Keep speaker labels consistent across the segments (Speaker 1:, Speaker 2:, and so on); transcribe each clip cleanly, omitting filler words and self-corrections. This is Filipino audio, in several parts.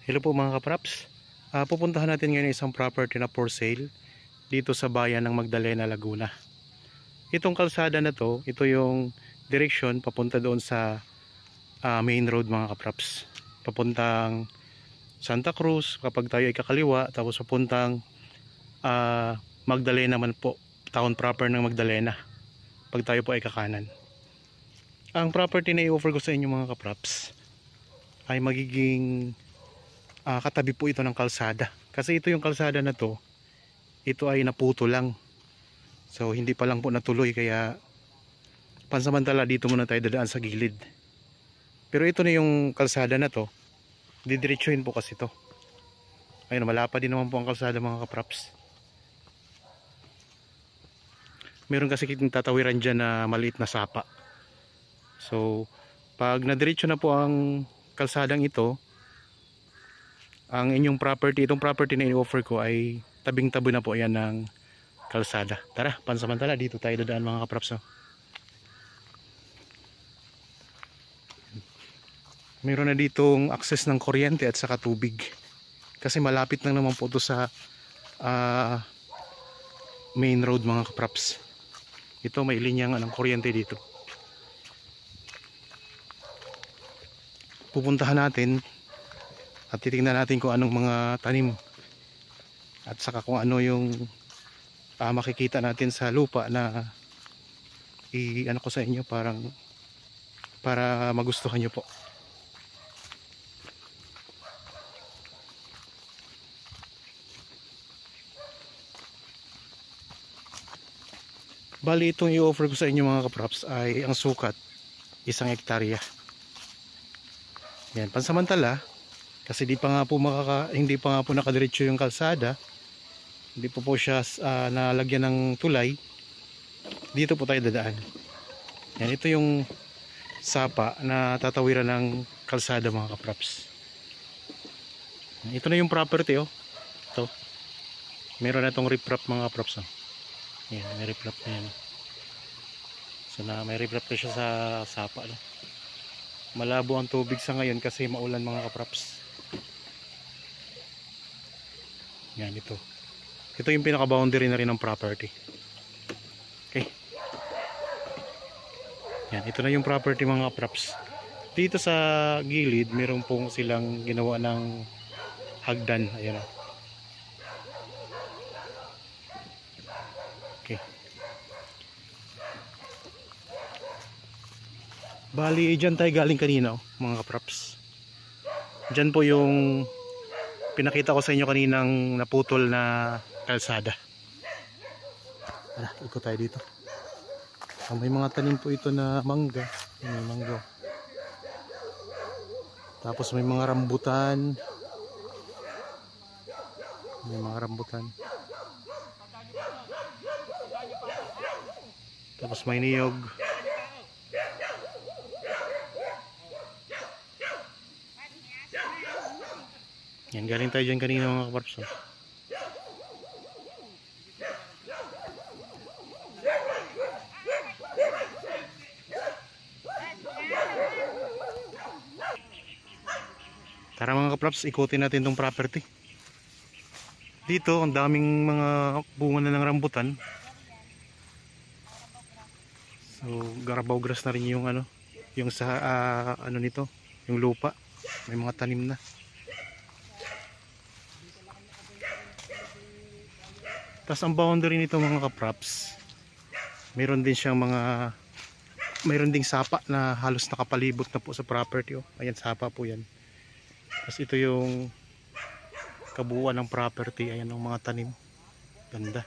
Speaker 1: Hello po mga kapraps. Pupuntahan natin ngayon isang property na for sale dito sa bayan ng Magdalena, Laguna. Itong kalsada na to, ito yung direksyon papunta doon sa main road mga kapraps. Papuntang Santa Cruz kapag tayo ay kakaliwa, tapos papuntang Magdalena man po, town proper ng Magdalena pag tayo po ay kakanan. Ang property na i-offer ko sa inyo mga kapraps ay magiging katabi po ito ng kalsada, kasi ito yung kalsada na to, ito ay naputo lang, so hindi pa lang po natuloy, kaya pansamantala dito muna tayo dadaan sa gilid. Pero ito na yung kalsada na to, didiretsuhin po kasi to. Ayun, malapad din naman po ang kalsada mga kapraps. Meron kasi kitang tatawiran dyan na maliit na sapa, so pag nadiretso na po ang kalsadang ito, ang inyong property, itong property na i-offer ko ay tabing-tabi na po yan ng kalsada. Tara, pansamantala dito tayo dadaan mga kapraps. Mayroon na ditong access ng kuryente at saka tubig, kasi malapit lang naman po ito sa main road mga kapraps. Ito may linyang ng kuryente dito. Pupuntahan natin at titingnan natin kung anong mga tanim at saka kung ano yung makikita natin sa lupa na i-ano ko sa inyo, para magustuhan nyo po. Bali, itong i-offer ko sa inyo mga kapraps ay ang sukat 1 hektarya. Yan, pansamantala, kasi hindi pa nga po nakadiretso yung kalsada, hindi po siya nalagyan ng tulay. Dito po tayo dadaan. Yan, ito yung sapa na tatawiran ng kalsada mga kapraps. Ito na yung property ito. Meron na itong riprap mga kapraps. Yan, may riprap na yan. So may riprap na siya sa sapa. Malabo ang tubig sa ngayon kasi maulan mga kapraps. Yan, ito yung pinaka boundary na rin ng property. Okay, yan, ito na yung property mga kapraps. Dito sa gilid meron pong silang ginawa ng hagdan. Ayan o. Okay, bali dyan tayo galing kanina mga kapraps. Dyan po yung pinakita ko sa inyo kaninang naputol na kalsada. Ikot tayo dito. May mga tanim po ito na mangga. May mangga. Tapos may mga rambutan. Tapos may niyog. Yan, galing tayo dyan kanina mga kaparps. Tara mga kapraps, ikutin natin tong property. Dito ang daming mga bunga na ng rambutan. So garabaw grass na rin yung yung sa nito, yung lupa. May mga tanim na. Tapos ang boundary nito mga kapraps, mayroon ding sapa na halos nakapalibot na po sa property. Ayan, sapa po yan. Tapos ito yung kabuuan ng property. Ayan ang mga tanim. Ganda.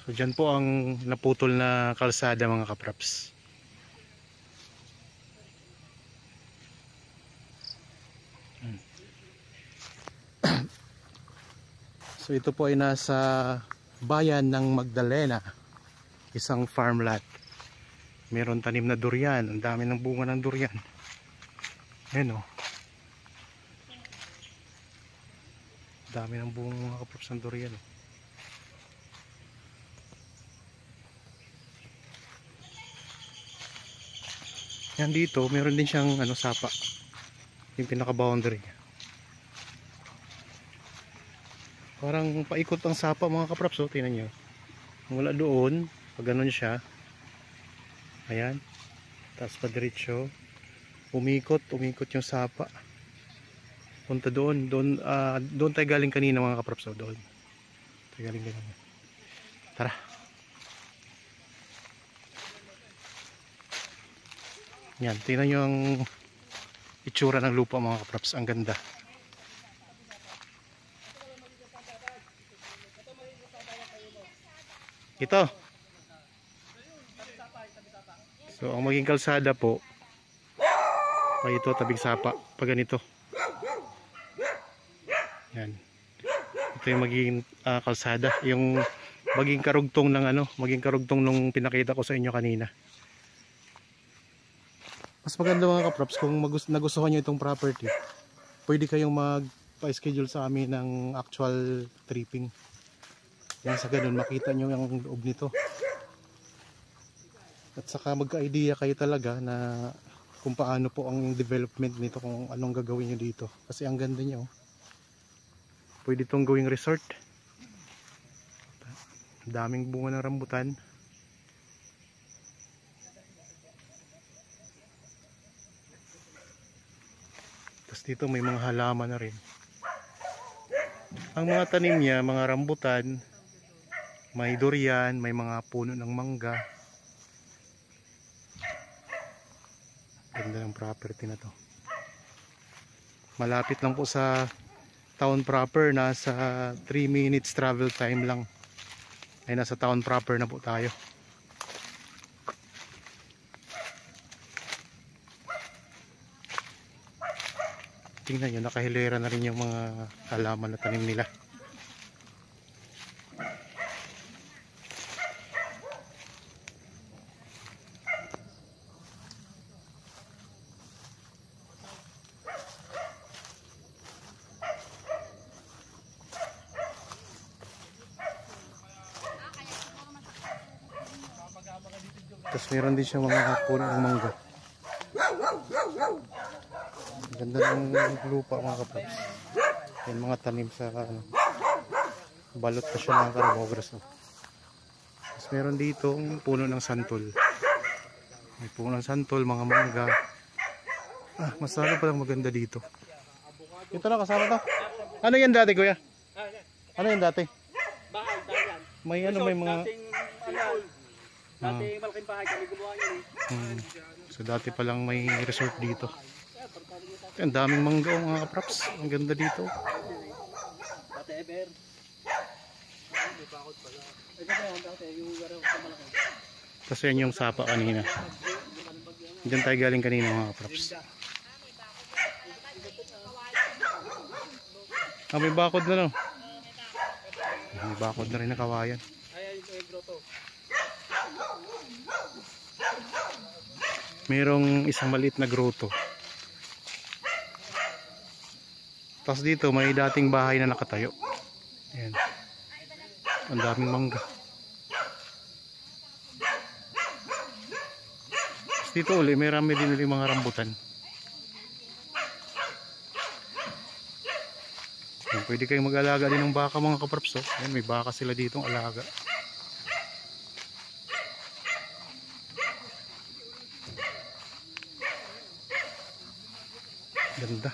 Speaker 1: So dyan po ang naputol na kalsada mga kapraps. So ito po ay nasa bayan ng Magdalena, isang farm lot. Meron tanim na durian, ang dami ng bunga ng durian. Ayan dami ng bunga mga kapraps ng durian. Yan dito, meron din siyang ano, sapa. Yung pinaka boundary. Parang paikot ang sapa mga kapraps, oh, tingnan nyo. Mula doon, pag ganun siya. Ayan. Tapos pa diretso. Umikot yung sapa. Punta doon. Doon tayo galing kanina mga kapraps, oh, doon. Tayo galing kanina. Tara. Yan, tingnan nyo ang itsura ng lupa mga kapraps. Ang ganda. Ito. So, ang maging kalsada po ay ito, tabing sapa. Pag ganito. Yan. Ito yung magiging kalsada. Yung maging karugtong ng ano, maging karugtong nung pinakita ko sa inyo kanina. Mas maganda mga kaprops kung nagustuhan nyo itong property, pwede kayong magpa-schedule sa amin ng actual tripping. Yan, sa ganun makita nyo yung loob nito. At saka magka-idea kayo talaga na kung paano po ang development nito, kung anong gagawin nyo dito. Kasi ang ganda nyo. Pwede itong gawing resort. Daming bunga ng rambutan. Tapos dito may mga halaman na rin. Ang mga tanim niya, mga rambutan, may durian, may mga puno ng mangga. Ganda ng property na to. Malapit lang po sa town proper, nasa 3 minutes travel time lang. Ay nasa town proper na po tayo. Tingnan nyo, nakahilera na rin yung mga halaman na tanim nila. Tapos meron din siya mga puno ng mangga. Ganda ng lupa mga kapaps. Yan mga tanim sa ano, balot pa siya ng karabogras. Tapos meron dito puno ng santol. May puno ng santol, mga mangga. Mas lalo palang maganda dito. Ito na kasama to. Ano yan dati kuya? Ano yan dati? May ano, may mga
Speaker 2: dati malaking bahay kami gumawa niyan.
Speaker 1: So dati palang may resort dito. Ang daming mangga mga kapraps. Ang ganda dito.
Speaker 2: Dati ever. May bakod pala. Dati yung garaw sa malaki.
Speaker 1: Kasi yan yung sapa kanina. Diyan tayo galing kanina mga kapraps. May bakod na no. May bakod na rin na kawayan.
Speaker 2: Ayan yung grotto.
Speaker 1: Merong isang maliit na grotto. Tapos dito may dating bahay na nakatayo. Ayan. Ang daming mangga. Tapos dito uli may rami din ulit mga rambutan. Ayan, pwede kayong mag-alaga din ng baka mga kapraps. Oh. Ayan, may baka sila ditong alaga. Ganda.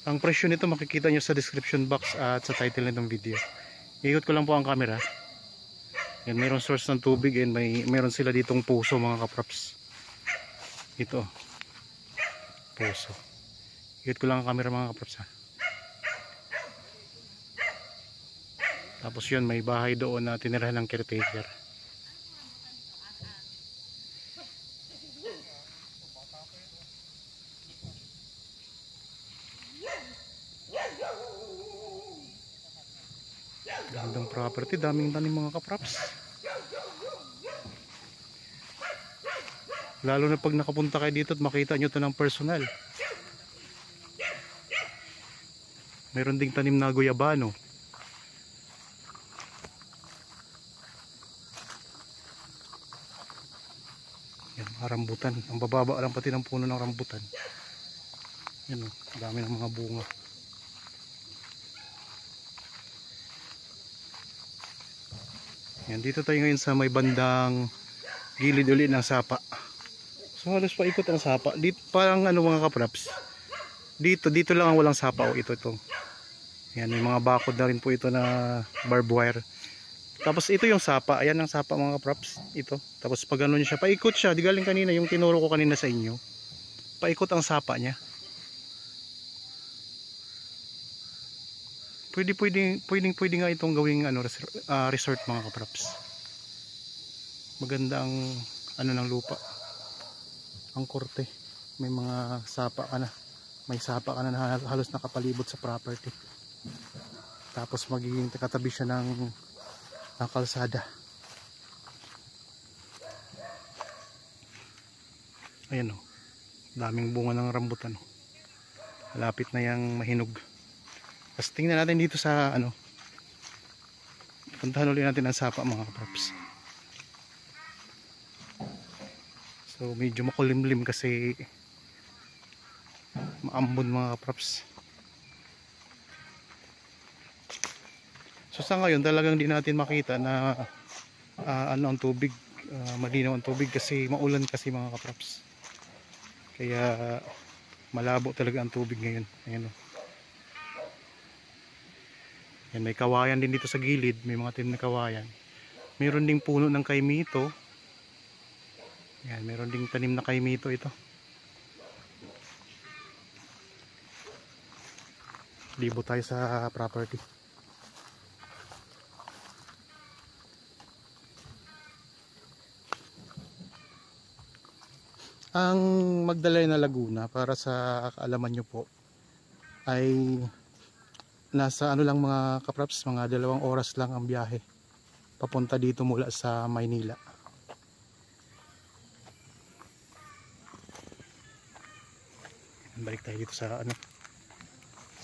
Speaker 1: Ang presyo nito makikita nyo sa description box at sa title nitong video. Iikot ko lang po ang camera. Yan, mayroong source ng tubig and mayroon sila ditong puso mga kaprops. Ito. Puso. Iikot ko lang ang camera mga kaprops ha. Tapos yun, may bahay doon na tinirahan ng caretaker. Gandang property, daming tanim mga kapraps. Lalo na pag nakapunta kayo dito at makita nyo ito ng personal. Meron ding tanim na guyabano. Yan, mga rambutan. Ang bababa lang pati ng puno ng rambutan. Yan o, dami ng mga bunga. Yan, dito tayo ngayon sa may bandang gilid ulit ng sapa. So halos paikot ang sapa. Dito, parang ano mga kapraps. Dito lang ang walang sapa o ito. Yan, may mga bakod na rin po ito na barbed wire. Tapos ito yung sapa. Ayan ang sapa mga kapraps. Ito. Tapos pag ano niya siya, paikot siya. Di galing kanina yung tinuro ko kanina sa inyo. Paikot ang sapa niya. Pwede nga itong gawing ano, resort mga kapraps. Maganda ang ano ng lupa. Ang korte. May mga sapa ka na. May sapa ka na halos nakapalibot sa property. Tapos magiging katabi siya ng kalsada. Ayan o. Daming bunga ng rambutan. Malapit na yang mahinog. Tapos tingnan natin dito sa ano. Puntahan ulit natin ang sapa mga kapraps. So medyo makulimlim kasi maambon mga kapraps. So sa ngayon talagang di natin makita na ano ang tubig, malinaw ang tubig kasi maulan kasi mga kapraps. Kaya malabo talaga ang tubig ngayon. Ayan o. Yan, may kawayan din dito sa gilid, may mga tanim na kawayan. Meron ding puno ng kaimito. Yan, meron ding tanim na kaimito ito. Libo tayo sa property. Ang Magdalena Laguna, para sa kaalaman nyo po, ay nasa ano lang mga kapraps, mga 2 oras lang ang biyahe papunta dito mula sa Maynila. Balik tayo dito sa ano,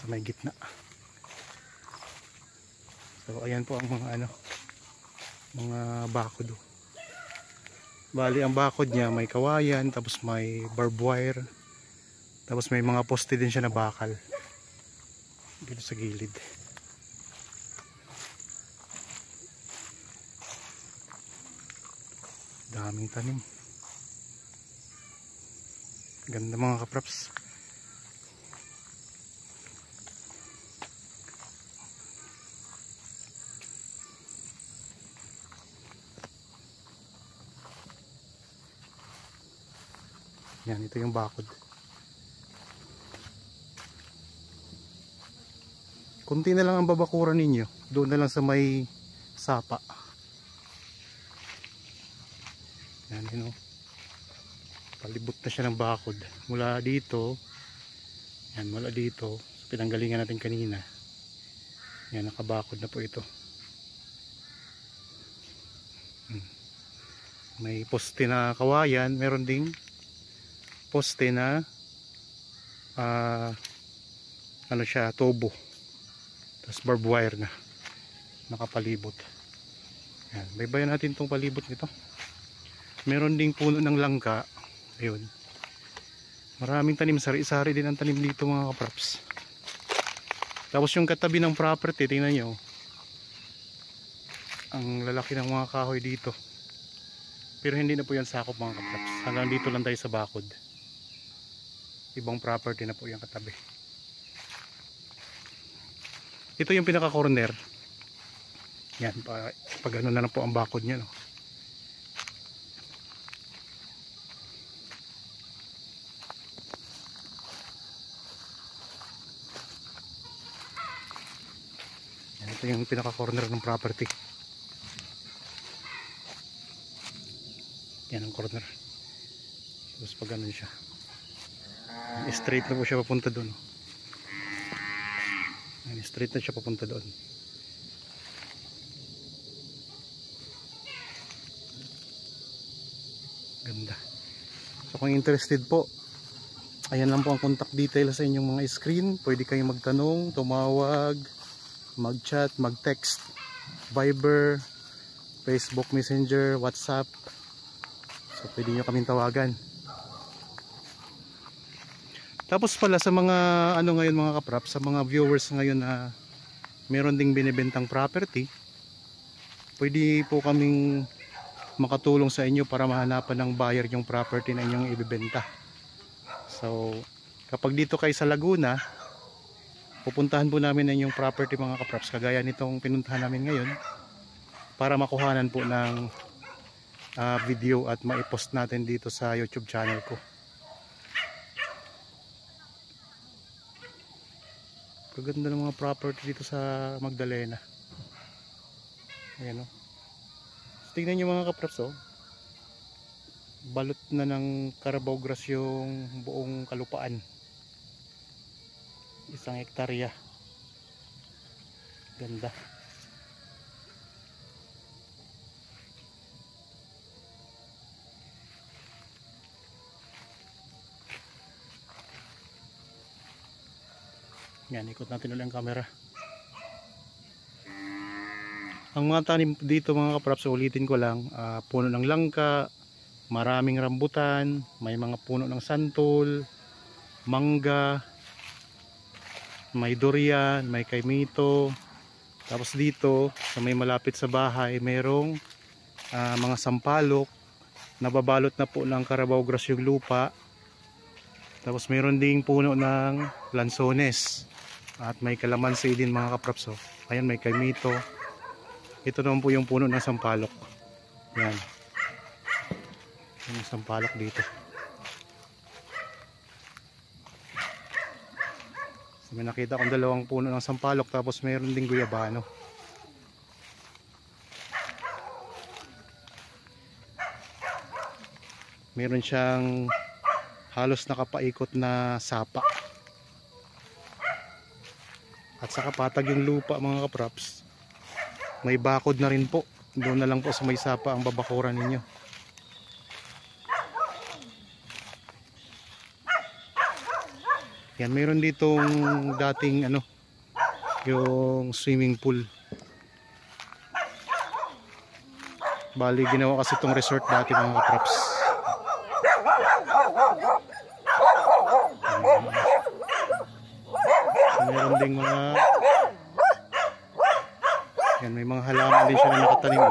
Speaker 1: sa may gitna. So ayan po ang mga ano, mga bakod. Bali ang bakod niya may kawayan, tapos may barbed wire, tapos may mga poste din siya na bakal dito sa gilid. Daming tanim. Ganda mga kapraps. Yan, ito yung bakod. Kunti na lang ang babakuran ninyo. Doon na lang sa may sapa. Yan, yun o. Palibot na siya ng bakod. Mula dito. Yan, mula dito. So, pinanggalingan natin kanina. Yan, nakabakod na po ito. May poste na kawayan. Meron ding poste na ano siya, tubo. Tapos barbed wire na nakapalibot. Yan, baybayan natin itong palibot nito. Meron ding puno ng langka. Ayun, maraming tanim, sari-sari din ang tanim dito mga kapraps. Tapos yung katabi ng property, tingnan nyo ang lalaki ng mga kahoy dito. Pero hindi na po yan sakop mga kapraps. Hanggang dito lang tayo sa bakod. Ibang property na po yung katabi. Ito yung pinaka corner. Yan, pag ano na po ang bakod niya, no? Yan, ito yung pinaka corner ng property. Yan ang corner. Tapos pag ano siya, straight na po siya papunta doon. Straight na siya papunta doon. Ganda. So kung interested po, ayan lang po ang contact details sa inyong mga screen. Pwede kayong magtanong, tumawag, mag-chat, mag-text, Viber, Facebook Messenger, WhatsApp. So So pwede nyo kaming tawagan. Tapos pala sa mga ano ngayon mga kaprap, sa mga viewers ngayon na meron ding binibentang property, pwede po kaming makatulong sa inyo para mahanapan ng buyer yung property na inyong ibibenta. So kapag dito kayo sa Laguna, pupuntahan po namin ang inyong property mga kapraps, kagaya nitong pinuntahan namin ngayon, para makuhanan po ng video at maipost natin dito sa YouTube channel ko. Kaganda ng mga property dito sa Magdalena. Ayan o. So, tingnan nyo mga kapraps o. Balot na ng Carabao grass yung buong kalupaan. 1 hektarya. Ganda. Yan, ikot natin ulit ang camera. Ang mga tanim dito mga kapraps, ulitin ko lang, puno ng langka, maraming rambutan, may mga puno ng santol, mangga, may durian, may kaimito. Tapos dito sa may malapit sa bahay, mayroong mga sampalok, nababalot na po ng Carabao grass yung lupa. Tapos mayroon ding puno ng lansones. At may kalamansi din mga kapraps. Oh. Ayan, may kaimito. Ito naman po yung puno ng sampalok. Yan. Yung sampalok dito. So, may nakita akong 2 puno ng sampalok. Tapos mayroon ding guyabano. Meron siyang halos nakapaikot na sapa. At saka patag yung lupa mga kapraps. May bakod na rin po. Doon na lang po sa may sapa ang babakuran ninyo. Yan, mayroon ditong dating ano, yung swimming pool. Bali ginawa kasi itong resort dati mga kapraps. Meron ding mga yan, may mga halaman din siya na nakatanim.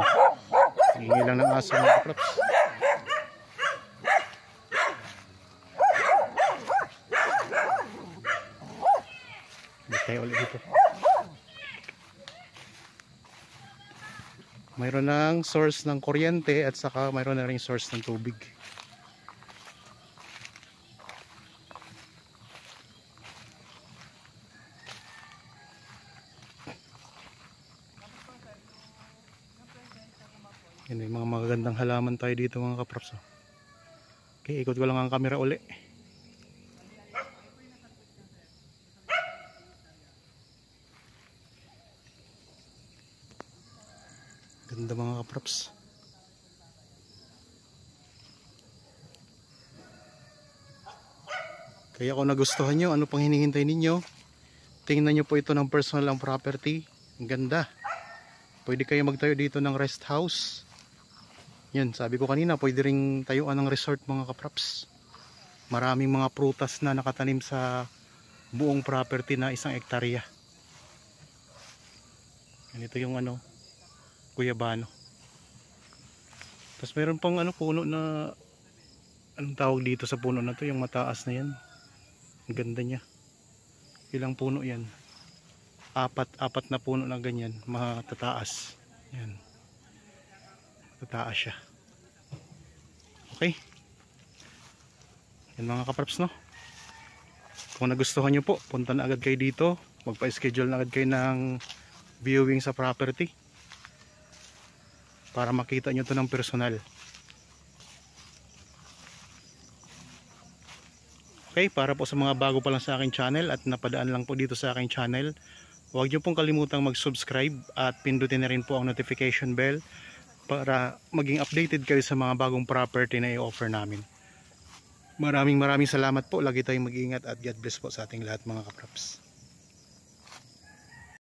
Speaker 1: Hingi lang ng aso mga kapraps. Balik tayo ulit dito. Mayroon ng source ng kuryente at saka mayroon na ring source ng tubig. Yan, may mga magagandang halaman tayo dito mga kapraps. Okay, ikot ko lang ang camera uli. Ganda mga kapraps. Kaya kung nagustuhan nyo, ano pang hinihintay ninyo? Tingnan nyo po ito ng personal ang property. Ang ganda. Pwede kayo magtayo dito ng rest house. Yan, sabi ko kanina, pwede ring tayuan ng resort mga kapraps. Maraming mga prutas na nakatanim sa buong property na 1 hektarya. Ganito yung ano, guyabano. Tapos meron pang ano, puno na, anong tawag dito sa puno na to, yung mataas na yan. Ang ganda niya. Ilang puno yan? 4 na puno na ganyan, matataas. Yan. Tataas siya. Okay. Yan mga kapraps, no? Kung nagustuhan nyo po, punta na agad kayo dito. Magpa-schedule na agad kayo ng viewing sa property para makita nyo to ng personal. Okay, para po sa mga bago pa lang sa aking channel at napadaan lang po dito sa aking channel, huwag nyo pong kalimutang mag-subscribe at pindutin na rin po ang notification bell para maging updated kayo sa mga bagong property na i-offer namin. Maraming salamat po. Lagi tayong mag-iingat at God bless po sa ating lahat mga kapraps.